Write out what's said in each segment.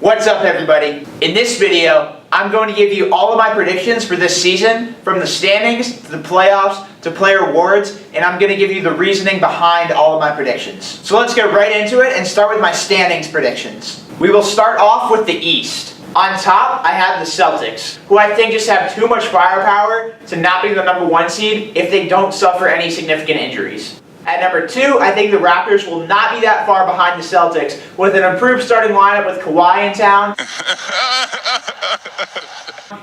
What's up, everybody? In this video, I'm going to give you all of my predictions for this season, from the standings to the playoffs to player awards, and I'm going to give you the reasoning behind all of my predictions. So let's get right into it and start with my standings predictions. We will start off with the East. On top, I have the Celtics, who I think just have too much firepower to not be the #1 seed if they don't suffer any significant injuries. At number 2, I think the Raptors will not be that far behind the Celtics, with an improved starting lineup with Kawhi in town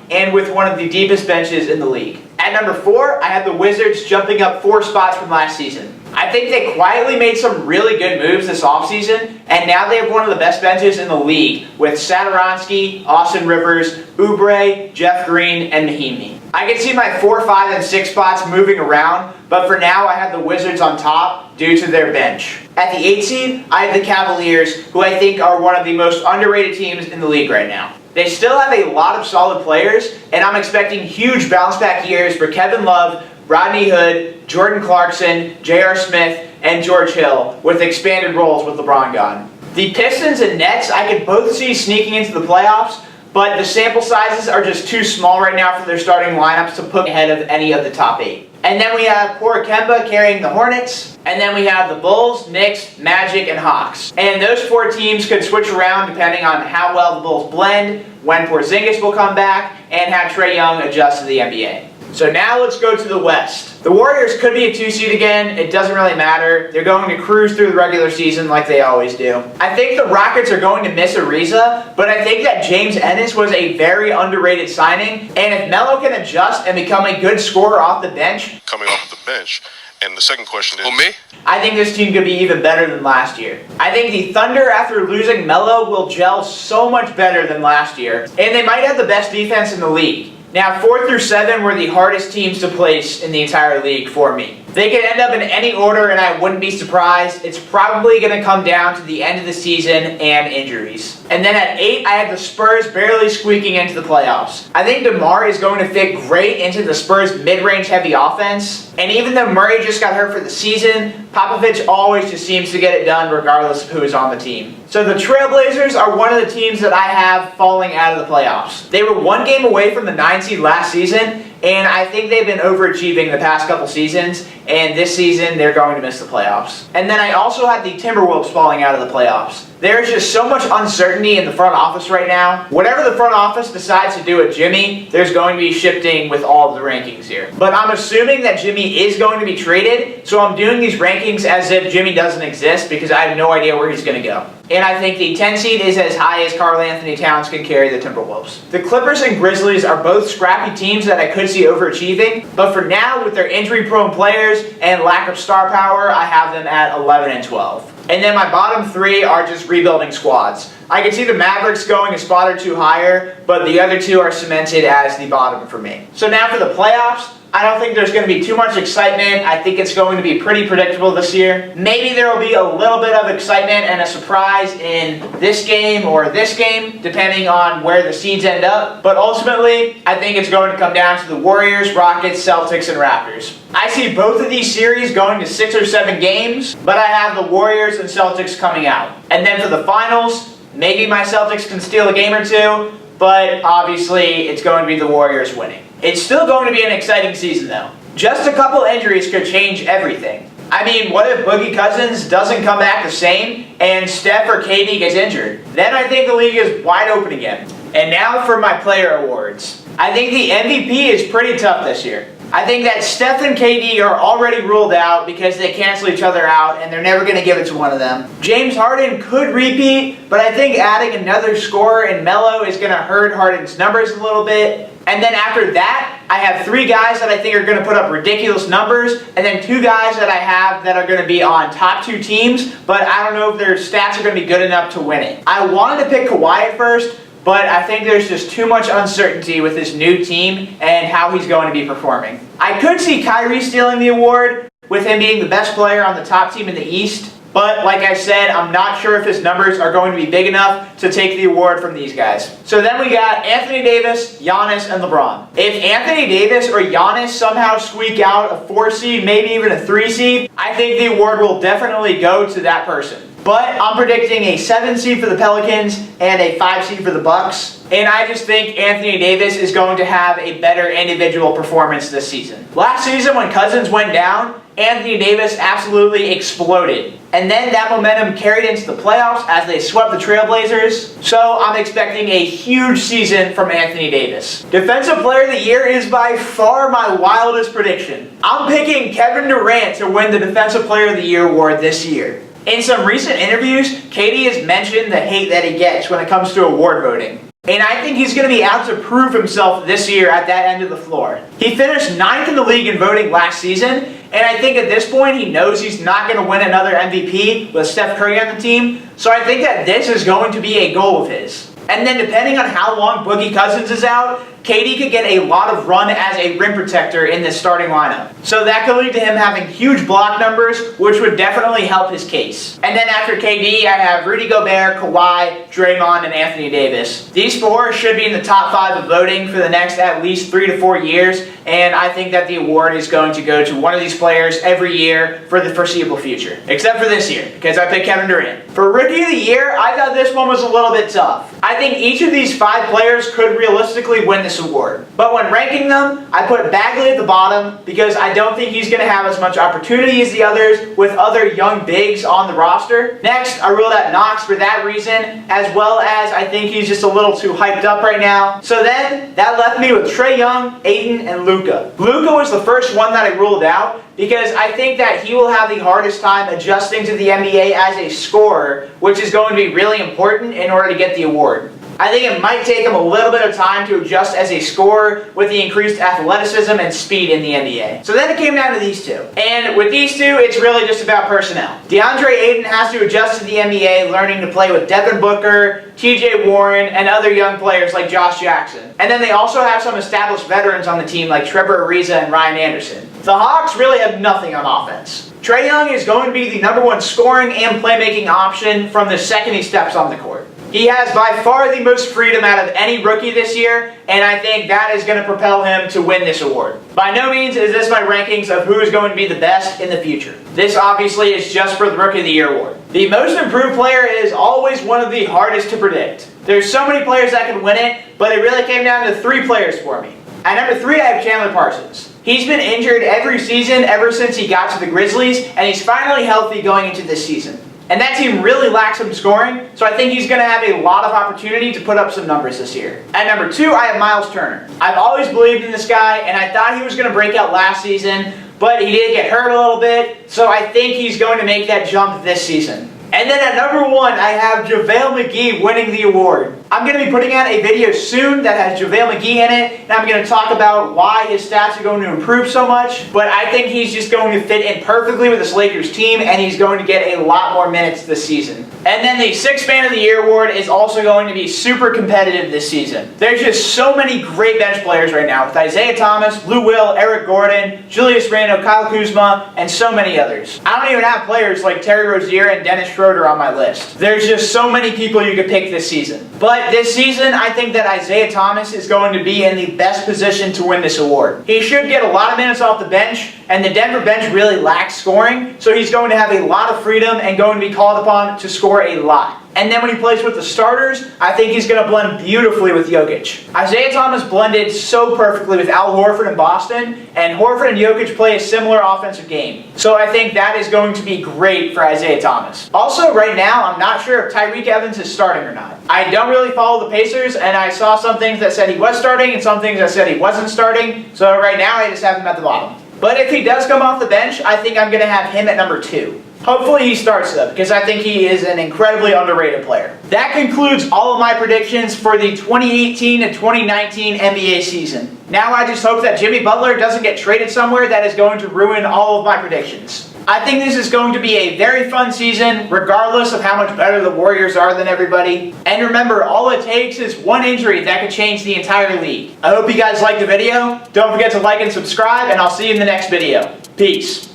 and with one of the deepest benches in the league. At number 4, I have the Wizards jumping up 4 spots from last season. I think they quietly made some really good moves this offseason, and now they have one of the best benches in the league with Satoransky, Austin Rivers, Oubre, Jeff Green, and Mahinmi. I can see my 4, 5, and 6 spots moving around, but for now I have the Wizards on top due to their bench. At the 8 seed, I have the Cavaliers, who I think are one of the most underrated teams in the league right now. They still have a lot of solid players, and I'm expecting huge bounce-back years for Kevin Love, Rodney Hood, Jordan Clarkson, J.R. Smith, and George Hill, with expanded roles with LeBron gone. The Pistons and Nets I could both see sneaking into the playoffs, but the sample sizes are just too small right now for their starting lineups to put ahead of any of the top 8. And then we have poor Kemba carrying the Hornets, and then we have the Bulls, Knicks, Magic, and Hawks. And those 4 teams could switch around depending on how well the Bulls blend, when Porzingis will come back, and how Trae Young adjusts to the NBA. So now let's go to the West. The Warriors could be a 2 seed again. It doesn't really matter. They're going to cruise through the regular season like they always do. I think the Rockets are going to miss Ariza, but I think that James Ennis was a very underrated signing. And if Melo can adjust and become a good scorer off the bench. Coming off the bench. And the second question is... me? I think this team could be even better than last year. I think the Thunder, after losing Melo, will gel so much better than last year. And they might have the best defense in the league. Now, 4 through 7 were the hardest teams to place in the entire league for me. They could end up in any order, and I wouldn't be surprised. It's probably going to come down to the end of the season and injuries. And then at 8, I have the Spurs barely squeaking into the playoffs. I think DeMar is going to fit great into the Spurs' mid-range heavy offense. And even though Murray just got hurt for the season, Popovich always just seems to get it done regardless of who is on the team. So the Trailblazers are one of the teams that I have falling out of the playoffs. They were 1 game away from the 9 seed last season, and I think they've been overachieving the past couple seasons, and this season they're going to miss the playoffs. And then I also have the Timberwolves falling out of the playoffs. There's just so much uncertainty in the front office right now. Whatever the front office decides to do with Jimmy, there's going to be shifting with all of the rankings here. But I'm assuming that Jimmy is going to be traded, so I'm doing these rankings as if Jimmy doesn't exist because I have no idea where he's going to go. And I think the 10 seed is as high as Karl-Anthony Towns can carry the Timberwolves. The Clippers and Grizzlies are both scrappy teams that I could see overachieving, but for now, with their injury-prone players and lack of star power, I have them at 11 and 12. And then my bottom 3 are just rebuilding squads. I can see the Mavericks going a spot or 2 higher, but the other 2 are cemented as the bottom for me. So now for the playoffs, I don't think there's going to be too much excitement. I think it's going to be pretty predictable this year. Maybe there will be a little bit of excitement and a surprise in this game or this game, depending on where the seeds end up. But ultimately, I think it's going to come down to the Warriors, Rockets, Celtics, and Raptors. I see both of these series going to 6 or 7 games, but I have the Warriors and Celtics coming out. And then for the finals, maybe my Celtics can steal a game or 2, but obviously it's going to be the Warriors winning. It's still going to be an exciting season, though. Just a couple injuries could change everything. I mean, what if Boogie Cousins doesn't come back the same and Steph or KD gets injured? Then I think the league is wide open again. And now for my player awards. I think the MVP is pretty tough this year. I think that Steph and KD are already ruled out because they cancel each other out and they're never going to give it to one of them. James Harden could repeat, but I think adding another scorer in Melo is going to hurt Harden's numbers a little bit. And then after that, I have 3 guys that I think are going to put up ridiculous numbers, and then 2 guys that I have that are going to be on top 2 teams, but I don't know if their stats are going to be good enough to win it. I wanted to pick Kawhi at first, but I think there's just too much uncertainty with this new team and how he's going to be performing. I could see Kyrie stealing the award, with him being the best player on the top team in the East. But like I said, I'm not sure if his numbers are going to be big enough to take the award from these guys. So then we got Anthony Davis, Giannis, and LeBron. If Anthony Davis or Giannis somehow squeak out a 4 seed, maybe even a 3 seed, I think the award will definitely go to that person. But I'm predicting a 7 seed for the Pelicans and a 5 seed for the Bucks. And I just think Anthony Davis is going to have a better individual performance this season. Last season when Cousins went down, Anthony Davis absolutely exploded. And then that momentum carried into the playoffs as they swept the Trailblazers. So I'm expecting a huge season from Anthony Davis. Defensive Player of the Year is by far my wildest prediction. I'm picking Kevin Durant to win the Defensive Player of the Year award this year. In some recent interviews, KD has mentioned the hate that he gets when it comes to award voting. And I think he's going to be out to prove himself this year at that end of the floor. He finished 9th in the league in voting last season, and I think at this point he knows he's not going to win another MVP with Steph Curry on the team, so I think that this is going to be a goal of his. And then depending on how long Boogie Cousins is out, KD could get a lot of run as a rim protector in this starting lineup. So that could lead to him having huge block numbers, which would definitely help his case. And then after KD, I have Rudy Gobert, Kawhi, Draymond, and Anthony Davis. These four should be in the top 5 of voting for the next at least 3 to 4 years, and I think that the award is going to go to one of these players every year for the foreseeable future. Except for this year, because I picked Kevin Durant. For Rookie of the Year, I thought this one was a little bit tough. I think each of these 5 players could realistically win this award. But when ranking them, I put Bagley at the bottom because I don't think he's going to have as much opportunity as the others with other young bigs on the roster. Next, I ruled out Knox for that reason, as well as I think he's just a little too hyped up right now. So then, that left me with Trae Young, Ayton, and Luka. Luka was the first one that I ruled out because I think that he will have the hardest time adjusting to the NBA as a scorer, which is going to be really important in order to get the award. I think it might take him a little bit of time to adjust as a scorer with the increased athleticism and speed in the NBA. So then it came down to these two. And with these two, it's really just about personnel. DeAndre Ayton has to adjust to the NBA, learning to play with Devin Booker, TJ Warren, and other young players like Josh Jackson. And then they also have some established veterans on the team like Trevor Ariza and Ryan Anderson. The Hawks really have nothing on offense. Trae Young is going to be the #1 scoring and playmaking option from the second he steps on the court. He has by far the most freedom out of any rookie this year, and I think that is going to propel him to win this award. By no means is this my rankings of who is going to be the best in the future. This obviously is just for the Rookie of the Year award. The most improved player is always one of the hardest to predict. There's so many players that can win it, but it really came down to 3 players for me. At number 3, I have Chandler Parsons. He's been injured every season ever since he got to the Grizzlies, and he's finally healthy going into this season. And that team really lacks some scoring, so I think he's going to have a lot of opportunity to put up some numbers this year. At number 2, I have Miles Turner. I've always believed in this guy, and I thought he was going to break out last season, but he did get hurt a little bit, so I think he's going to make that jump this season. And then at number 1, I have JaVale McGee winning the award. I'm going to be putting out a video soon that has JaVale McGee in it, and I'm going to talk about why his stats are going to improve so much. But I think he's just going to fit in perfectly with this Lakers team, and he's going to get a lot more minutes this season. And then the 6th Man of the Year award is also going to be super competitive this season. There's just so many great bench players right now with Isaiah Thomas, Lou Will, Eric Gordon, Julius Randle, Kyle Kuzma, and so many others. I don't even have players like Terry Rozier and Dennis Schroeder on my list. There's just so many people you could pick this season. But this season, I think that Isaiah Thomas is going to be in the best position to win this award. He should get a lot of minutes off the bench, and the Denver bench really lacks scoring, so he's going to have a lot of freedom and going to be called upon to score a lot. And then when he plays with the starters, I think he's going to blend beautifully with Jokic. Isaiah Thomas blended so perfectly with Al Horford in Boston, and Horford and Jokic play a similar offensive game. So I think that is going to be great for Isaiah Thomas. Also, right now, I'm not sure if Tyreek Evans is starting or not. I don't really follow the Pacers, and I saw some things that said he was starting and some things that said he wasn't starting. So right now, I just have him at the bottom. But if he does come off the bench, I think I'm going to have him at number 2. Hopefully he starts though, because I think he is an incredibly underrated player. That concludes all of my predictions for the 2018 and 2019 NBA season. Now I just hope that Jimmy Butler doesn't get traded somewhere that is going to ruin all of my predictions. I think this is going to be a very fun season, regardless of how much better the Warriors are than everybody. And remember, all it takes is one injury that could change the entire league. I hope you guys liked the video. Don't forget to like and subscribe, and I'll see you in the next video. Peace.